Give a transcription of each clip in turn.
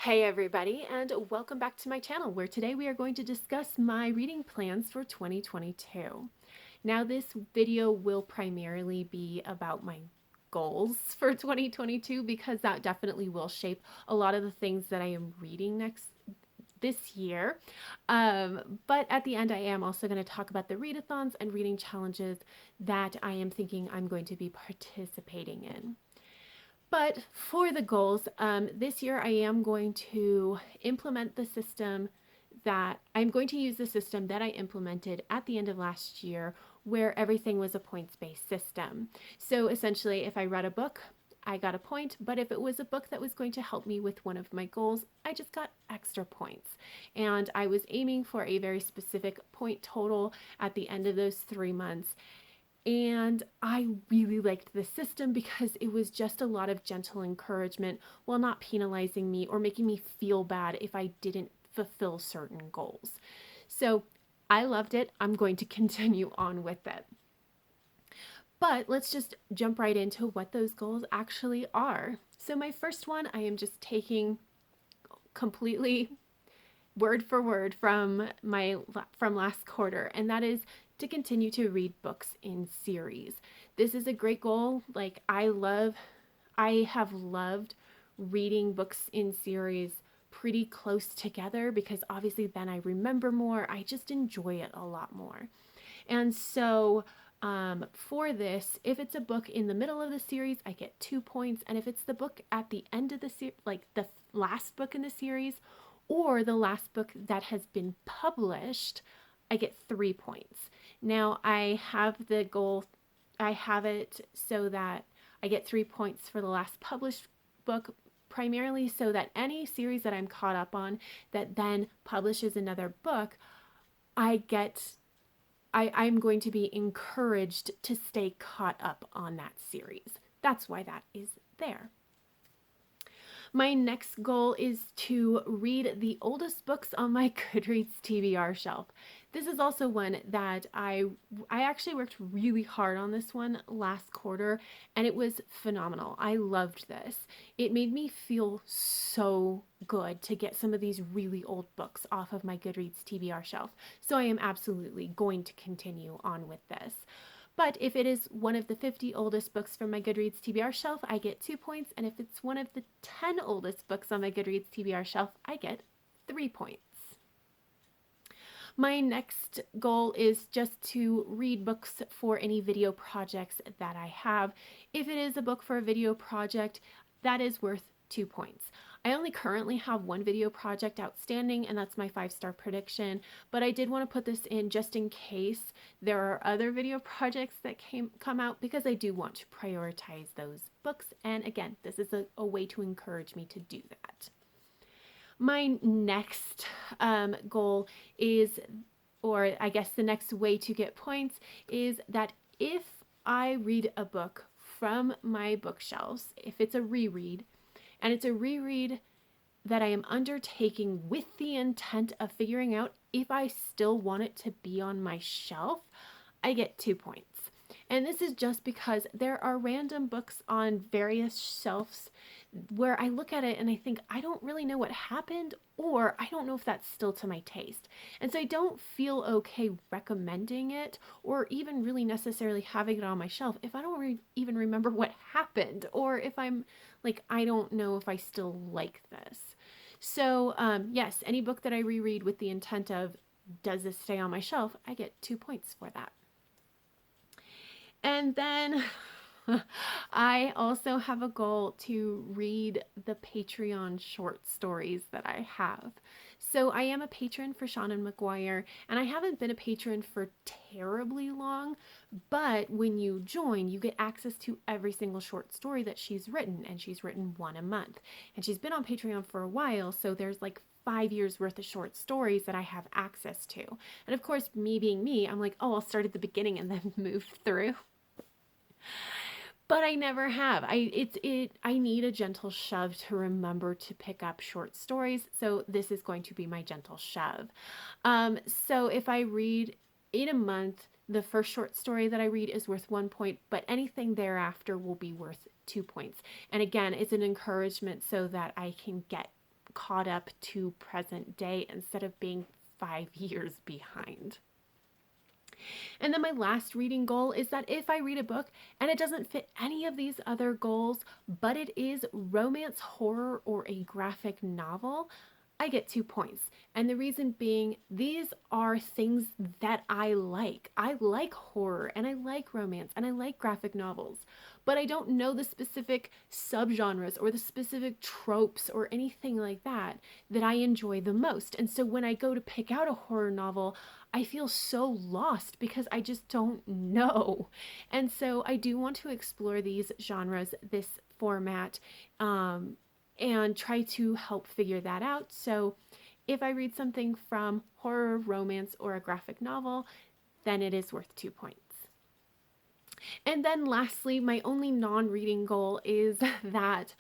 Hey everybody, and welcome back to my channel where today we are going to discuss my reading plans for 2022. Now this video will primarily be about my goals for 2022 because that definitely will shape a lot of the things that I am reading this year. But at the end, I am also going to talk about the readathons and reading challenges that I am thinking I'm going to be participating in. But for the goals, this year I am going to implement the system that I'm going to use the system that I implemented at the end of last year, where everything was a points based system. So essentially, if I read a book, I got a point, but if it was a book that was going to help me with one of my goals, I just got extra points. And I was aiming for a very specific point total at the end of those 3 months. And I really liked the system because it was just a lot of gentle encouragement while not penalizing me or making me feel bad if I didn't fulfill certain goals. So I loved it. I'm going to continue on with it. But let's just jump right into what those goals actually are. So, my first one, I am just taking completely word for word from last quarter, and that is to continue to read books in series. This is a great goal. I have loved reading books in series pretty close together because obviously then I remember more. I just enjoy it a lot more. And so for this, if it's a book in the middle of the series, I get 2 points. And if it's the book at the end of the series, like the last book in the series, or the last book that has been published, I get 3 points. Now I have the goal, I have it so that I get 3 points for the last published book, primarily so that any series that I'm caught up on that then publishes another book, I'm going to be encouraged to stay caught up on that series. That's why that is there. My next goal is to read the oldest books on my Goodreads TBR shelf. This is also one that I actually worked really hard on this one last quarter, and it was phenomenal. I loved this. It made me feel so good to get some of these really old books off of my Goodreads TBR shelf. So I am absolutely going to continue on with this. But if it is one of the 50 oldest books from my Goodreads TBR shelf, I get 2 points. And if it's one of the 10 oldest books on my Goodreads TBR shelf, I get 3 points. My next goal is just to read books for any video projects that I have. If it is a book for a video project, that is worth 2 points. I only currently have one video project outstanding, and that's my 5-star prediction, but I did want to put this in just in case there are other video projects that come out, because I do want to prioritize those books. And again, this is a way to encourage me to do that. My next goal is, or I guess the next way to get points, is that if I read a book from my bookshelves, if it's a reread, and it's a reread that I am undertaking with the intent of figuring out if I still want it to be on my shelf, I get 2 points. And this is just because there are random books on various shelves where I look at it and I think, I don't really know what happened, or I don't know if that's still to my taste. And so I don't feel okay recommending it or even really necessarily having it on my shelf if I don't even remember what happened, or if I'm like, I don't know if I still like this. So yes, any book that I reread with the intent of, does this stay on my shelf, I get 2 points for that. And then I also have a goal to read the Patreon short stories that I have. So I am a patron for Sean and McGuire, and I haven't been a patron for terribly long, but when you join, you get access to every single short story that she's written, and she's written one a month. And she's been on Patreon for a while, so there's like 5 years worth of short stories that I have access to. And of course, me being me, I'm like, oh, I'll start at the beginning and then move through. But I never have. I need a gentle shove to remember to pick up short stories. So this is going to be my gentle shove. So if I read in a month, the first short story that I read is worth 1 point, but anything thereafter will be worth 2 points. And again, it's an encouragement so that I can get caught up to present day instead of being 5 years behind. And then my last reading goal is that if I read a book and it doesn't fit any of these other goals, but it is romance, horror, or a graphic novel, I get 2 points. And the reason being, these are things that I like. I like horror and I like romance and I like graphic novels, but I don't know the specific subgenres or the specific tropes or anything like that that I enjoy the most. And so when I go to pick out a horror novel, I feel so lost because I just don't know. And so I do want to explore these genres, this format, and try to help figure that out. So if I read something from horror, romance, or a graphic novel, then it is worth 2 points. And then lastly, my only non-reading goal is that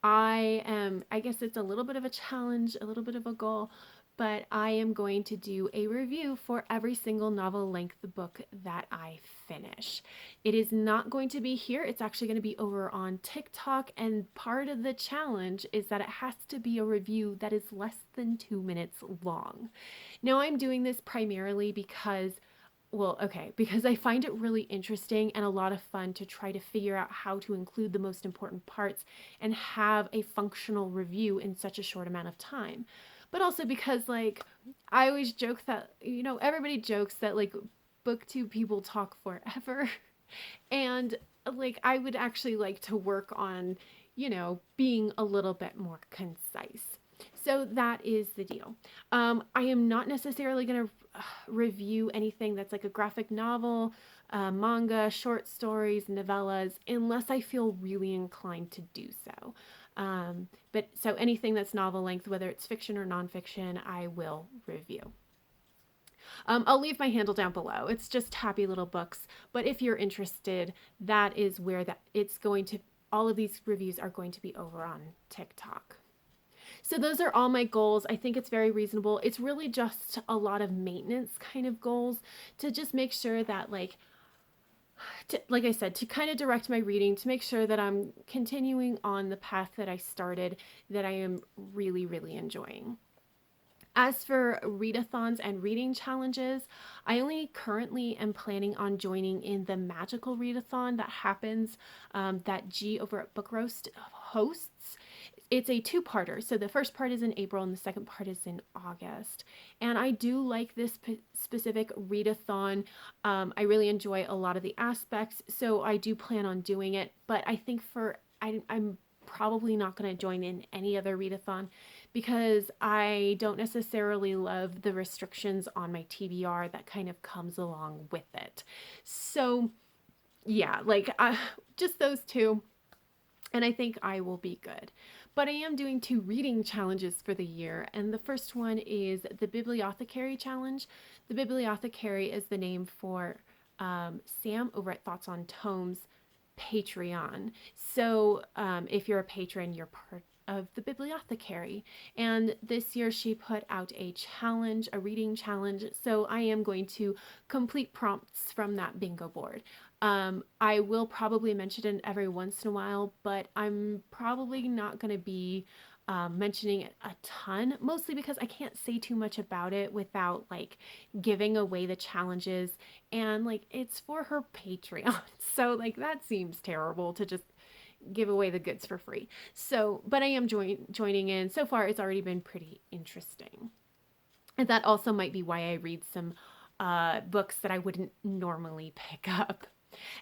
I guess it's a little bit of a challenge, a little bit of a goal, but I am going to do a review for every single novel length book that I finish. It is not going to be here. It's actually going to be over on TikTok. And part of the challenge is that it has to be a review that is less than 2 minutes long. Now I'm doing this primarily because because I find it really interesting and a lot of fun to try to figure out how to include the most important parts and have a functional review in such a short amount of time. But also because, like, I always joke that, everybody jokes that, like, booktube people talk forever. And, like, I would actually like to work on, being a little bit more concise. So that is the deal. I am not necessarily going to review anything that's like a graphic novel, manga, short stories, novellas, unless I feel really inclined to do so. But so anything that's novel length, whether it's fiction or nonfiction, I will review. I'll leave my handle down below. It's just Happy Little Books. But if you're interested, that is where all of these reviews are going to be over on TikTok. So those are all my goals. I think it's very reasonable. It's really just a lot of maintenance kind of goals to just make sure that, like I said, to kind of direct my reading, to make sure that I'm continuing on the path that I started, that I am really, really enjoying. As for readathons and reading challenges, I only currently am planning on joining in the magical readathon that happens, that G over at Book Roast hosts. It's a 2-parter. So the first part is in April and the second part is in August. And I do like this specific readathon. I really enjoy a lot of the aspects. So I do plan on doing it. But I think I'm probably not going to join in any other readathon because I don't necessarily love the restrictions on my TBR that kind of comes along with it. So yeah, just those two. And I think I will be good. But I am doing 2 reading challenges for the year. And the first one is the Bibliothecary Challenge. The Bibliothecary is the name for Sam over at Thoughts on Tomes Patreon. So if you're a patron, you're part of the Bibliothecary. And this year she put out a challenge, a reading challenge. So I am going to complete prompts from that bingo board. I will probably mention it every once in a while, but I'm probably not going to be mentioning it a ton, mostly because I can't say too much about it without giving away the challenges, and it's for her Patreon. So that seems terrible to just give away the goods for free. So, but I am joining in. So far, it's already been pretty interesting. And that also might be why I read some books that I wouldn't normally pick up.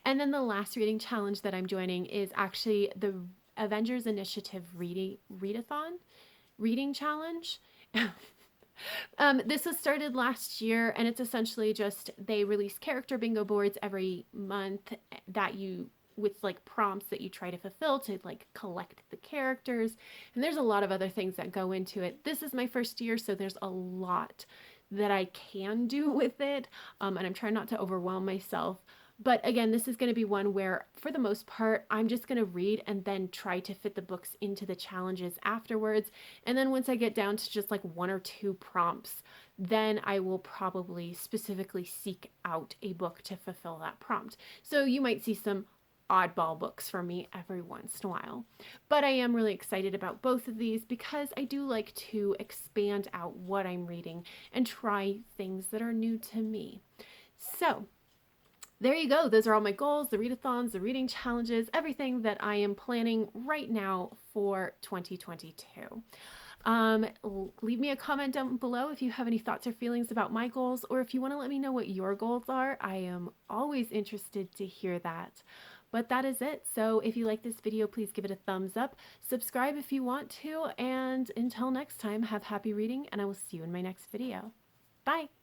And then the last reading challenge that I'm joining is actually the Avengers Initiative Readathon reading challenge. This was started last year, and it's essentially just they release character bingo boards every month that with prompts that you try to fulfill to collect the characters. And there's a lot of other things that go into it. This is my first year, so there's a lot that I can do with it. And I'm trying not to overwhelm myself. But again, this is going to be one where, for the most part, I'm just going to read and then try to fit the books into the challenges afterwards. And then once I get down to just 1 or 2 prompts, then I will probably specifically seek out a book to fulfill that prompt. So you might see some oddball books for me every once in a while. But I am really excited about both of these because I do like to expand out what I'm reading and try things that are new to me. So there you go. Those are all my goals, the readathons, the reading challenges, everything that I am planning right now for 2022. Leave me a comment down below if you have any thoughts or feelings about my goals, or if you want to let me know what your goals are. I am always interested to hear that. But that is it. So if you like this video, please give it a thumbs up. Subscribe if you want to. And until next time, have happy reading, and I will see you in my next video. Bye.